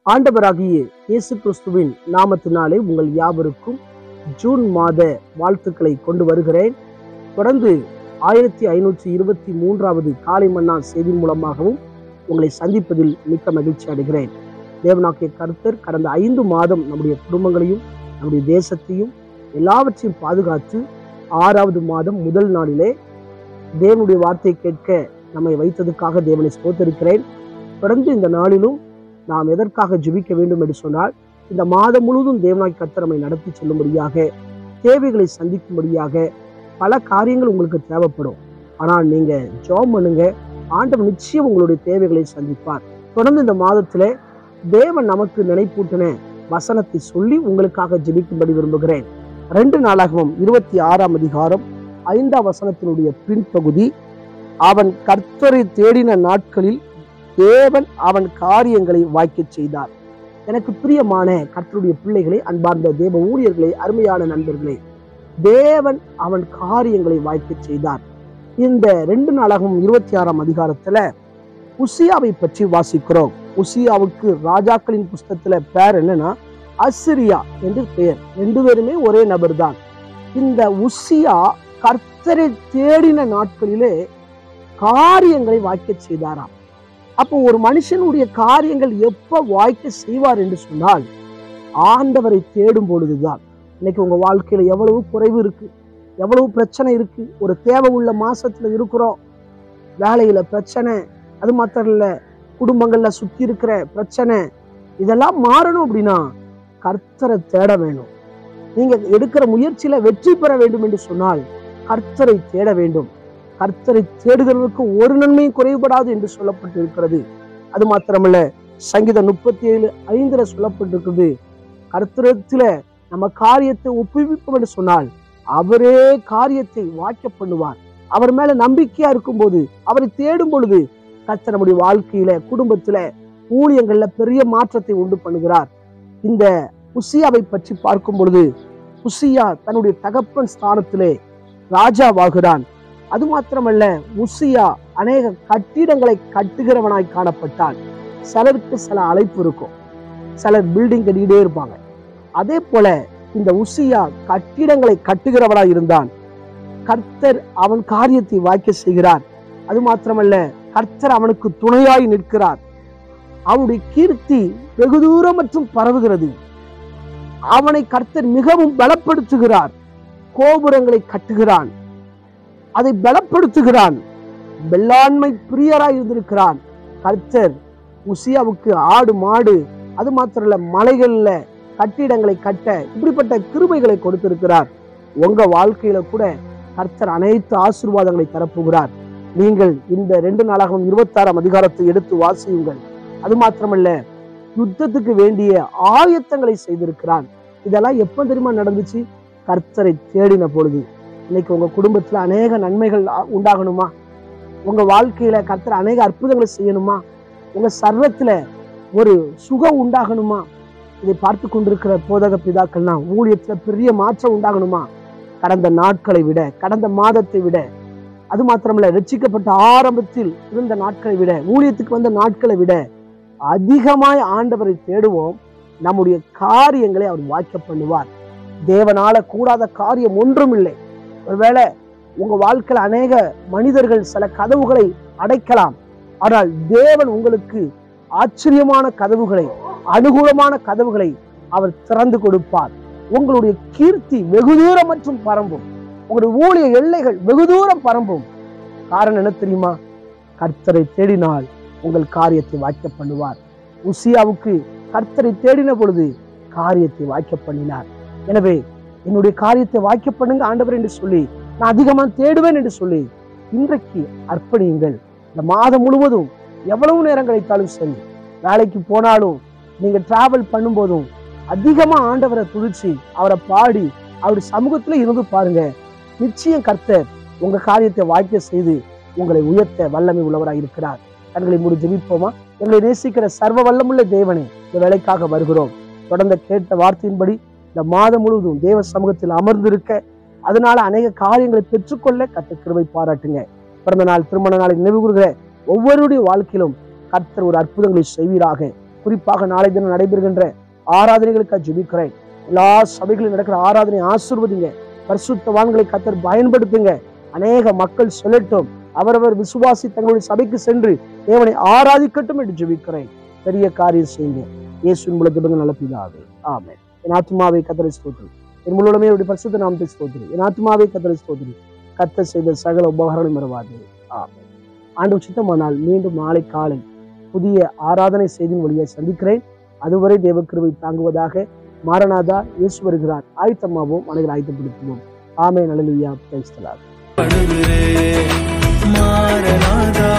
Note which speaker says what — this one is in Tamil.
Speaker 1: ஆண்டவராகிய இயேசு கிறிஸ்துவின் நாமத்தினாலே உங்கள் யாவருக்கும் ஜூன் மாத வாழ்த்துக்களை கொண்டு வருகிறேன். தொடர்ந்து 1523வது காலை மன்னா செய்தி மூலமாகவும் உங்களை சந்திப்பதில் மிக்க மகிழ்ச்சி அடைகிறேன். தேவனாகிய கர்த்தர் கடந்த 5 மாதம் நம்முடைய குடும்பங்களையும் நம்முடைய தேசத்தையும் எல்லாவற்றையும் பாதுகாத்து 6வது மாதம் முதல் நாளிலே தேவனுடைய வார்த்தையை கேட்க நம்மை வைத்ததுக்காக தேவனை ஸ்தோத்திரிக்கிறேன். தொடர்ந்து இந்த நாளிலும் நாம் எதற்காக ஜெபிக்க வேண்டும் என்று சொன்னால், இந்த மாதம் முழுவதும் தேவனாகிய கர்த்தர் நம்மை நடத்தி செல்லும்படியாக, தேவைகளை சந்திக்கும்படியாக பல காரியங்கள் உங்களுக்கு தேவைப்படும். ஆனால் நீங்க ஜெபம் பண்ணுங்க, ஆண்டவர் நிச்சயம் உங்களுடைய தேவைகளை சந்திப்பார். தொடர்ந்து இந்த மாதத்திலே தேவன் நமக்கு நினைப்பூட்டின வசனத்தை சொல்லி உங்களுக்காக ஜெபிக்கும்படி விரும்புகிறேன். 2 நாளாகவும் 26ஆம் அதிகாரம் 5ஆம் வசனத்தினுடைய பின்பகுதி, அவன் கர்த்தரை தேடின நாட்களில் தேவன் அவன் காரியங்களை வாய்க்கச் செய்தார். எனக்கு பிரியமான கர்த்தருடைய பிள்ளைகளே, அன்பார்ந்த தேவ ஊழியர்களே, அருமையான நண்பர்களே, தேவன் அவன் காரியங்களை வாய்க்கச் செய்தார். இந்த 2 நாளாகவும் 26ஆம் அதிகாரத்துல உசியாவை பற்றி வாசிக்கிறோம். உசியாவுக்கு ராஜாக்களின் புஸ்தகத்துல பேர் என்னன்னா அசிரியா என்று பெயர். 2 பேருமே ஒரே நபர் தான். இந்த உசியா கர்த்தரை தேடின நாட்களிலே காரியங்களை வாய்க்கச் செய்தாராம். அப்போ ஒரு மனுஷனுடைய காரியங்கள் எப்ப வாய்க்க செய்வார் என்று சொன்னால், ஆண்டவரை தேடும் பொழுதுதான். இன்னைக்கு உங்க வாழ்க்கையில எவ்வளவு குறைவு இருக்கு, எவ்வளவு பிரச்சனை இருக்கு. ஒரு தேவை உள்ள மாசத்துல இருக்கிறோம், வேலையில பிரச்சனை, அது மாத்திரம் இல்ல குடும்பங்கள்ல சுத்தி இருக்கிற பிரச்சனை. இதெல்லாம் மாறணும் அப்படின்னா கர்த்தரை தேட வேணும். நீங்க எடுக்கிற முயற்சியில வெற்றி பெற வேண்டும் என்று சொன்னால் கர்த்தரை தேட வேண்டும். கர்த்தரை தேடுகிறவருக்கு ஒரு நன்மையும் குறைவுபடாது என்று சொல்லப்பட்டிருக்கிறது. அது மாத்திரமல்ல, சங்கீதம் 37:5 சொல்லப்பட்டிருக்கிறது, கர்த்தரத்துல நம்ம காரியத்தை ஒப்புவிப்போம் என்று சொன்னால் அவரே காரியத்தை வாய்க்க பண்ணுவார். அவர் மேல நம்பிக்கையா இருக்கும் போது, அவரை தேடும் பொழுது கர்த்தர் நம்முடைய வாழ்க்கையில, குடும்பத்துல, ஊழியங்கள்ல பெரிய மாற்றத்தை உண்டு பண்ணுகிறார். இந்த உசியாவை பற்றி பார்க்கும் பொழுது, உசியா தன்னுடைய தகப்பன் ஸ்தானத்திலே ராஜாவாகிறான். அது மாத்திரமல்ல, உசியா அநேக கட்டிடங்களை கட்டுகிறவனாய் காணப்பட்டான். சிலருக்கு சில அழைப்பு இருக்கும், சிலர் பில்டிங் கட்டிக்கிட்டே இருப்பாங்க. அதே போல இந்த உசியா கட்டிடங்களை கட்டுகிறவனாய் இருந்தான். கர்த்தர் அவன் காரியத்தை வாய்க்க செய்கிறார். அது மாத்திரமல்ல, கர்த்தர் அவனுக்கு துணையாய் நிற்கிறார். அவனுடைய கீர்த்தி வெகு தூரம் மற்றும் பரவுகிறது. அவனை கர்த்தர் மிகவும் பலப்படுத்துகிறார். கோபுரங்களை கட்டுகிறான், அதை பலப்படுத்துகிறான். வெள்ளாண்மை பிரியராய் இருந்திருக்கிறான். கர்த்தர் உசியாவுக்கு ஆடு மாடு, அது மாத்திரல்ல மலைகள்ல கட்டிடங்களை கட்ட இப்படிப்பட்ட கிருபைகளை கொடுத்திருக்கிறார். உங்க வாழ்க்கையில கூட கர்த்தர் அனைத்து ஆசீர்வாதங்களை தரப்போகிறார். நீங்கள் இந்த 2 நாளாகவும் 26ஆம் அதிகாரத்தை எடுத்து வாசியுங்கள். அது மாத்திரமல்ல, யுத்தத்துக்கு வேண்டிய ஆயத்தங்களை செய்திருக்கிறான். இதெல்லாம் எப்ப தெரியுமா நடந்துச்சு? கர்த்தரை தேடின பொழுது. இன்னைக்கு உங்க குடும்பத்துல அநேக நன்மைகள் உண்டாகணுமா? உங்க வாழ்க்கையில கர்த்தர் அநேக அற்புதங்களை செய்யணுமா? உங்க சர்வத்துல ஒரு சுகம் உண்டாகணுமா? இதை பார்த்து கொண்டிருக்கிற போதக பிதாக்கள்னா ஊழியத்துல பெரிய மாற்றம் உண்டாகணுமா? கடந்த நாட்களை விட, கடந்த மாதத்தை விட, அது மாத்திரமல்ல, ரட்சிக்கப்பட்ட ஆரம்பத்தில் இருந்த நாட்களை விட, ஊழியத்துக்கு வந்த நாட்களை விட அதிகமாய் ஆண்டவரை தேடுவோம். நம்முடைய காரியங்களை அவர் வாய்க்க பண்ணுவார். தேவனால கூடாத காரியம் ஒன்றும் இல்லை. ஒருவேளை உங்க வாழ்க்கையில் அநேக மனிதர்கள் சில கதவுகளை அடைக்கலாம், ஆனால் தேவன் உங்களுக்கு ஆச்சரியமான கதவுகளை, அனுகூலமான கதவுகளை அவர் திறந்து கொடுப்பார். உங்களுடைய கீர்த்தி வெகு தூரம் மற்றும் பரம்பும். உங்களுடைய ஊழிய எல்லைகள் வெகு தூரம் பரம்பும். காரணம் என்ன தெரியுமா? கர்த்தரை தேடினால் உங்கள் காரியத்தை வாய்க்க பண்ணுவார். உசியாவுக்கு கர்த்தரை தேடின பொழுது காரியத்தை வாய்க்க பண்ணினார். எனவே என்னுடைய காரியத்தை வாய்க்க பண்ணுங்க ஆண்டவர் என்று சொல்லி, நான் அதிகமா தேடுவேன் என்று சொல்லி இன்றைக்கு அர்ப்பணியுங்கள். இந்த மாதம் முழுவதும் எவ்வளவு நேரம் கிடைத்தாலும் சரி, வேலைக்கு போனாலும், நீங்க டிராவல் பண்ணும் போதும் அதிகமா ஆண்டவரை துதிச்சு அவரை பாடி அவருடைய சமூகத்துல இருந்து பாருங்க. நிச்சயம் கர்த்தர் உங்க காரியத்தை வாய்க்க செய்து உங்களை உயர்த்த வல்லமை உள்ளவராய் இருக்கிறார். கண்களை மூடி ஜெபிப்போமா? எங்களை நேசிக்கிற சர்வ வல்லமுள்ள தேவனே, இந்த வேலைக்காக வருகிறோம். தொடர்ந்து கேட்ட வார்த்தையின்படி இந்த மாதம் முழுவதும் தேவ சமூகத்தில் அமர்ந்திருக்க, அதனால அநேக காரியங்களை பெற்றுக்கொள்ள கர்த்தர் கிருபை பாராட்டுங்க. பிறந்த நாள், திருமண நாளை நினைவு கூறுகிற ஒவ்வொருடைய வாழ்க்கையிலும் கர்த்தர் ஒரு அற்புதங்களை செய்வீராக. குறிப்பாக நாளை தினம் நடைபெறுகின்ற ஆராதனைகளுக்காக ஜெபிக்கிறேன். எல்லா சபைகளிலும் நடக்கிற ஆராதனை ஆசீர்வதிங்க. பரிசுத்தவான்களை கர்த்தர் பயன்படுத்துங்க. அநேக மக்கள் சொல்லட்டும், அவரவர் விசுவாசி தங்களுடைய சபைக்கு சென்று தேவனை ஆராதிக்கட்டும் என்று ஜெபிக்கிறேன். பெரிய காரியம் செய்யுங்க. இயேசுவின் மூலம் ஜெபங்கள் நல்ல பிதாவே, ஆமென். என் ஆத்துமாவை கர்த்தரை ஸ்தோத்திரி, என் முழுமே அவருடைய பரிசுத்த நாமத்தை ஸ்தோத்திரி. என் ஆத்துமாவை கர்த்தரை ஸ்தோத்திரி, கர்த்தர் செய்த சகல உபகாரங்களை மறவாதே, ஆமென். ஆண்டவர் சித்தமானால் மீண்டும் நாளை காலை புதிய ஆராதனை செய்தியின் வழியை சந்திக்கிறேன். அதுவரை தேவ கிருபை தாங்குவதாக. மாரநாதா, இயேசு வருகிறார். ஆயத்தமாவோம், அனைவரும் ஆயத்தப்படுத்துவோம். ஆமென். அல்லேலூயா. Praise the lord. மாரநாதா.